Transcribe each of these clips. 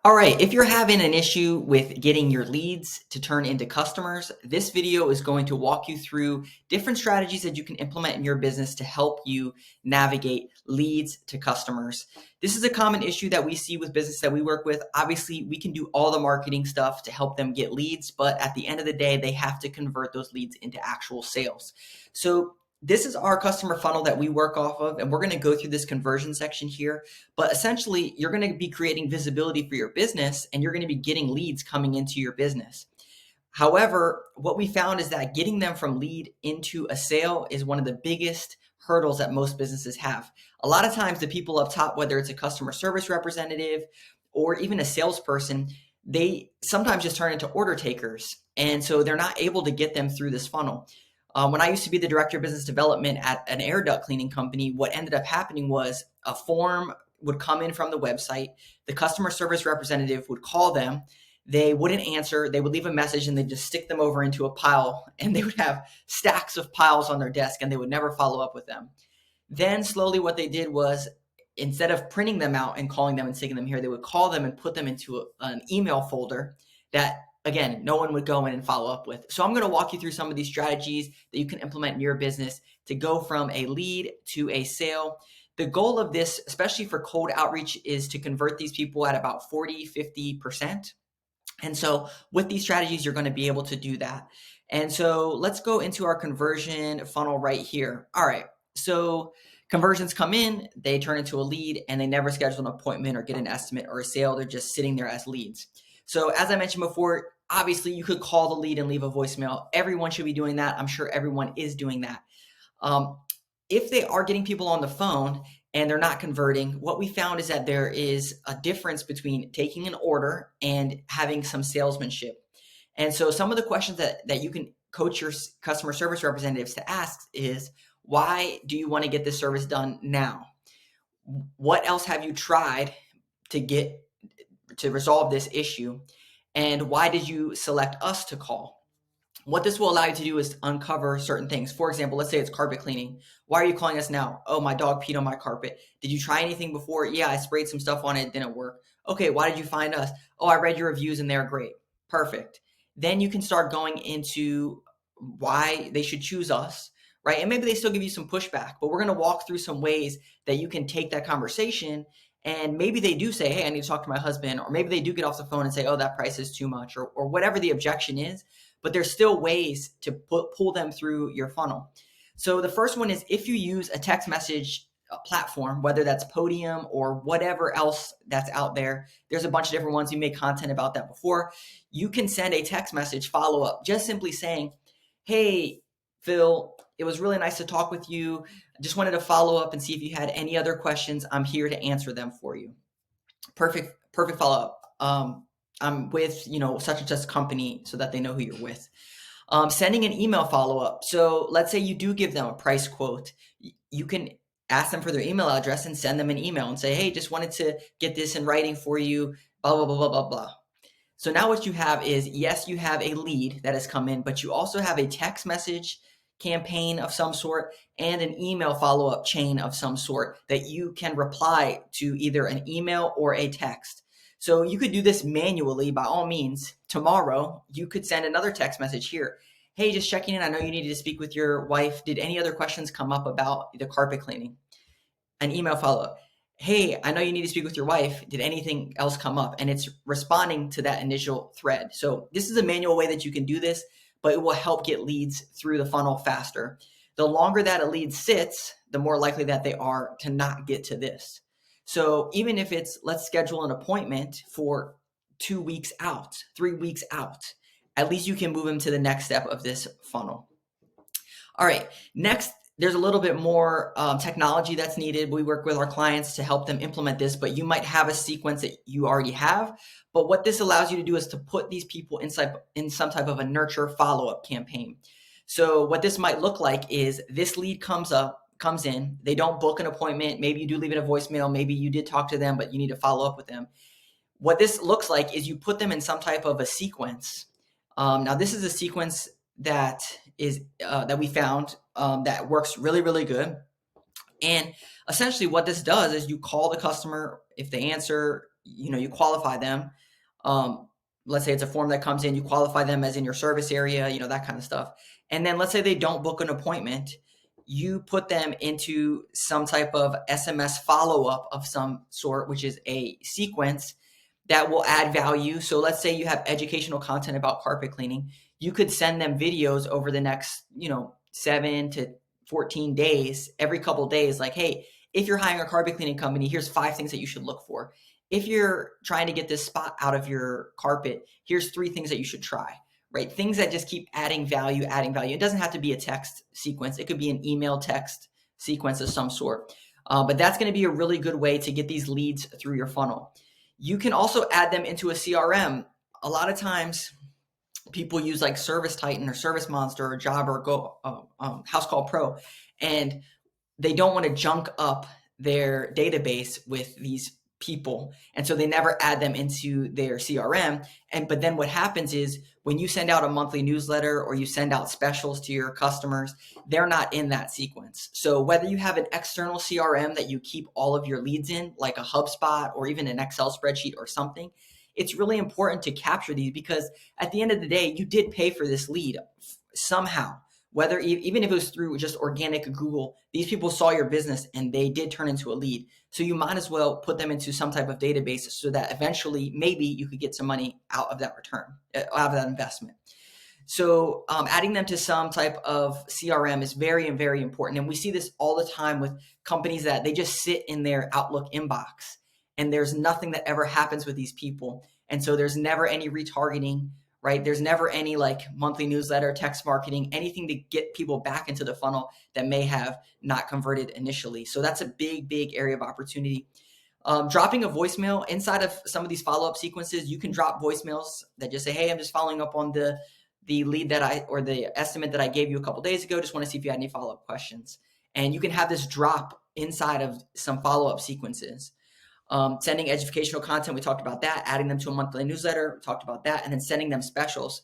All right, if you're having an issue with getting your leads to turn into customers, this video is going to walk you through different strategies that you can implement in your business to help you navigate leads to customers. This is a common issue that we see with business that we work with. Obviously, we can do all the marketing stuff to help them get leads, but at the end of the day, they have to convert those leads into actual sales. So this is our customer funnel that we work off of, and we're going to go through this conversion section here. But essentially, you're going to be creating visibility for your business, and you're going to be getting leads coming into your business. However, what we found is that getting them from lead into a sale is one of the biggest hurdles that most businesses have. A lot of times, the people up top, whether it's a customer service representative or even a salesperson, they sometimes just turn into order takers. And so they're not able to get them through this funnel. When I used to be the director of business development at an air duct cleaning company, what ended up happening was a form would come in from the website. The customer service representative would call them. They wouldn't answer. They would leave a message and they'd just stick them over into a pile, and they would have stacks of piles on their desk, and they would never follow up with them. Then slowly what they did was, instead of printing them out and calling them and sticking them here, they would call them and put them into an email folder that, again, no one would go in and follow up with. So I'm going to walk you through some of these strategies that you can implement in your business to go from a lead to a sale. The goal of this, especially for cold outreach, is to convert these people at about 40, 50%. And so with these strategies, you're going to be able to do that. And so let's go into our conversion funnel right here. All right. So conversions come in, they turn into a lead, and they never schedule an appointment or get an estimate or a sale. They're just sitting there as leads. So as I mentioned before, obviously you could call the lead and leave a voicemail. Everyone should be doing that. I'm sure everyone is doing that. If they are getting people on the phone and they're not converting, what we found is that there is a difference between taking an order and having some salesmanship. And so some of the questions that you can coach your customer service representatives to ask is, why do you want to get this service done now? What else have you tried to resolve this issue? And why did you select us to call? What this will allow you to do is uncover certain things. For example, let's say it's carpet cleaning. Why are you calling us now? Oh, my dog peed on my carpet. Did you try anything before? Yeah, I sprayed some stuff on it. It didn't work. Okay, why did you find us? Oh, I read your reviews and they're great. Perfect. Then you can start going into why they should choose us, right? And maybe they still give you some pushback, but we're going to walk through some ways that you can take that conversation, and maybe they do say, hey, I need to talk to my husband, or maybe they do get off the phone and say, oh, that price is too much, or whatever the objection is. But there's still ways to pull them through your funnel. So the first one is, if you use a text message platform, whether that's Podium or whatever else that's out there, there's a bunch of different ones. You made content about that before. You can send a text message follow-up, just simply saying, hey, Phil, it was really nice to talk with you. I just wanted to follow up and see if you had any other questions. I'm here to answer them for you. Perfect follow-up. I'm with, such and such company, so that they know who you're with. Sending an email follow-up. So let's say you do give them a price quote. You can ask them for their email address and send them an email and say, hey, just wanted to get this in writing for you, blah, blah, blah, blah, blah, blah. So now what you have is, yes, you have a lead that has come in, but you also have a text message campaign of some sort and an email follow-up chain of some sort that you can reply to either an email or a text. So you could do this manually. By all means, tomorrow you could send another text message here. Hey, just checking in. I know you needed to speak with your wife. Did any other questions come up about the carpet cleaning? An email follow-up. Hey, I know you need to speak with your wife. Did anything else come up? And it's responding to that initial thread. So this is a manual way that you can do this, but it will help get leads through the funnel faster. The longer that a lead sits, the more likely that they are to not get to this. So even if it's, let's schedule an appointment for 2 weeks out, 3 weeks out, at least you can move them to the next step of this funnel. All right, next, there's a little bit more technology that's needed. We work with our clients to help them implement this, but you might have a sequence that you already have. But what this allows you to do is to put these people in some type of a nurture follow-up campaign. So what this might look like is, this lead comes in, they don't book an appointment. Maybe you do leave it a voicemail. Maybe you did talk to them, but you need to follow up with them. What this looks like is, you put them in some type of a sequence. Now, this is a sequence that we found that works really, really good. And essentially what this does is, you call the customer. If they answer, you qualify them. Um, let's say it's a form that comes in, you qualify them as in your service area, that kind of stuff. And then let's say they don't book an appointment, you put them into some type of SMS follow-up of some sort, which is a sequence that will add value. So let's say you have educational content about carpet cleaning. You could send them videos over the next, 7 to 14 days, every couple of days, like, hey, if you're hiring a carpet cleaning company, here's 5 things that you should look for. If you're trying to get this spot out of your carpet, here's 3 things that you should try, right? Things that just keep adding value, adding value. It doesn't have to be a text sequence. It could be an email text sequence of some sort. But that's going to be a really good way to get these leads through your funnel. You can also add them into a CRM. A lot of times people use like Service Titan or Service Monster or Job or Go House Call Pro, and they don't want to junk up their database with these people. And so they never add them into their CRM. But then what happens is when you send out a monthly newsletter or you send out specials to your customers, they're not in that sequence. So whether you have an external CRM that you keep all of your leads in, like a HubSpot or even an Excel spreadsheet or something, it's really important to capture these, because at the end of the day, you did pay for this lead somehow. Whether even if it was through just organic Google, these people saw your business and they did turn into a lead. So you might as well put them into some type of database so that eventually maybe you could get some money out of that return, out of that investment. So adding them to some type of CRM is very, very important. And we see this all the time with companies that they just sit in their Outlook inbox and there's nothing that ever happens with these people. And so there's never any retargeting, right? There's never any like monthly newsletter, text marketing, anything to get people back into the funnel that may have not converted initially. So that's a big, big area of opportunity. Dropping a voicemail inside of some of these follow-up sequences, you can drop voicemails that just say, hey, I'm just following up on the lead or the estimate that I gave you a couple days ago. Just want to see if you had any follow-up questions. And you can have this drop inside of some follow-up sequences. Sending educational content, we talked about that. Adding them to a monthly newsletter, we talked about that. And then sending them specials.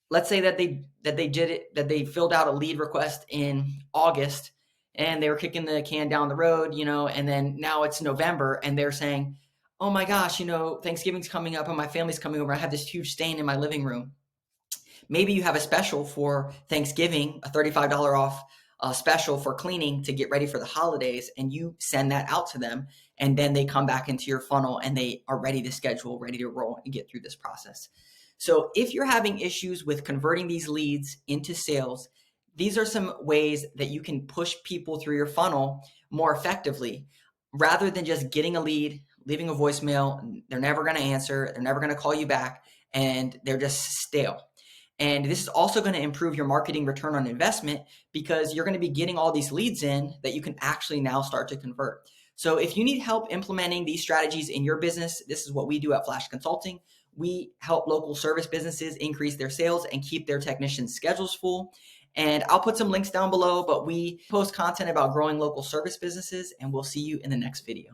Let's say that they filled out a lead request in August and they were kicking the can down the road, and then now it's November and they're saying, oh my gosh, Thanksgiving's coming up and my family's coming over. I have this huge stain in my living room. Maybe you have a special for Thanksgiving, a $35 off special for cleaning to get ready for the holidays, and you send that out to them, and then they come back into your funnel and they are ready to schedule, ready to roll and get through this process. So if you're having issues with converting these leads into sales, these are some ways that you can push people through your funnel more effectively, rather than just getting a lead, leaving a voicemail. They're never going to answer. They're never going to call you back, and they're just stale. And this is also going to improve your marketing return on investment, because you're going to be getting all these leads in that you can actually now start to convert. So if you need help implementing these strategies in your business, this is what we do at Flash Consulting. We help local service businesses increase their sales and keep their technicians' schedules full. And I'll put some links down below, but we post content about growing local service businesses, and we'll see you in the next video.